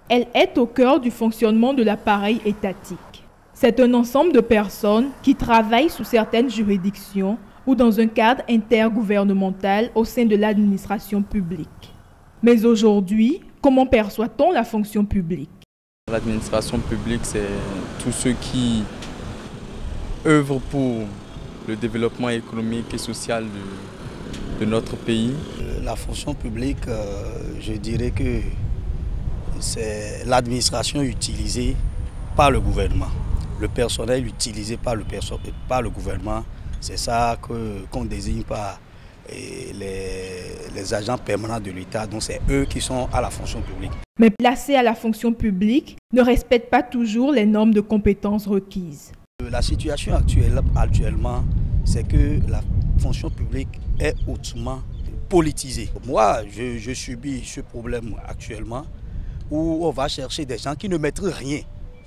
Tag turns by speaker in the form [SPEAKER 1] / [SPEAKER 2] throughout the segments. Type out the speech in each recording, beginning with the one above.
[SPEAKER 1] Elle est au cœur du fonctionnement de l'appareil étatique. C'est un ensemble de personnes qui travaillent sous certaines juridictions ou dans un cadre intergouvernemental au sein de l'administration publique. Mais aujourd'hui, comment perçoit-on la fonction publique?
[SPEAKER 2] L'administration publique, c'est tous ceux qui œuvrent pour le développement économique et social de notre pays.
[SPEAKER 3] La fonction publique, je dirais que c'est l'administration utilisée par le gouvernement. Le personnel utilisé par le gouvernement, c'est ça qu'on désigne par les agents permanents de l'État. Donc c'est eux qui sont à la fonction publique.
[SPEAKER 1] Mais placés à la fonction publique ne respectent pas toujours les normes de compétences requises.
[SPEAKER 3] La situation actuellement, c'est que la fonction publique est hautement politisée. Moi, je subis ce problème actuellement où on va chercher des gens qui ne maîtrisent rien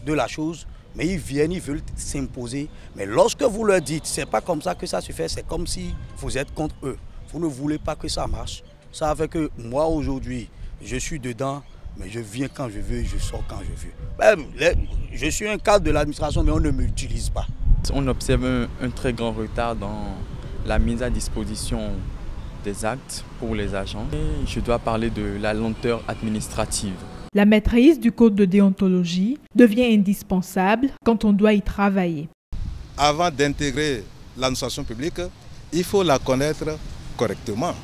[SPEAKER 3] de la chose, mais ils viennent, ils veulent s'imposer. Mais lorsque vous leur dites, c'est pas comme ça que ça se fait, c'est comme si vous êtes contre eux. Vous ne voulez pas que ça marche. Ça fait que moi aujourd'hui, je suis dedans, mais je viens quand je veux, je sors quand je veux. Je suis un cadre de l'administration, mais on ne m'utilise pas.
[SPEAKER 2] On observe un très grand retard dans la mise à disposition des actes pour les agents. Et je dois parler de la lenteur administrative.
[SPEAKER 1] La maîtrise du code de déontologie devient indispensable quand on doit y travailler.
[SPEAKER 4] Avant d'intégrer l'administration publique, il faut la connaître correctement.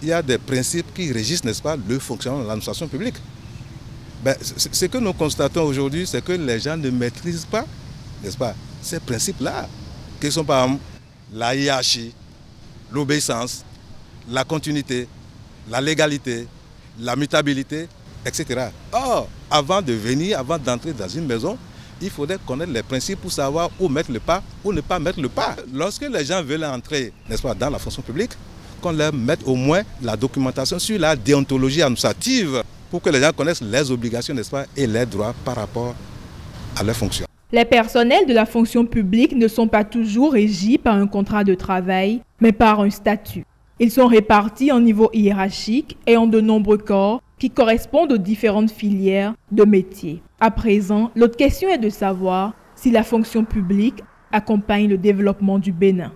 [SPEAKER 4] Il y a des principes qui régissent, n'est-ce pas, le fonctionnement de l'administration publique. Ce que nous constatons aujourd'hui, c'est que les gens ne maîtrisent pas, n'est-ce pas, ces principes-là, qui sont par exemple la hiérarchie, l'obéissance, la continuité, la légalité, la mutabilité, etc. Or, avant d'entrer dans une maison, il faudrait connaître les principes pour savoir où mettre le pas, où ne pas mettre le pas. Lorsque les gens veulent entrer, n'est-ce pas, dans la fonction publique, qu'on leur mette au moins la documentation sur la déontologie administrative pour que les gens connaissent les obligations, n'est-ce pas, et les droits par rapport à leurs fonctions.
[SPEAKER 1] Les personnels de la fonction publique ne sont pas toujours régis par un contrat de travail, mais par un statut. Ils sont répartis en niveau hiérarchique et en de nombreux corps qui correspondent aux différentes filières de métiers. À présent, l'autre question est de savoir si la fonction publique accompagne le développement du Bénin.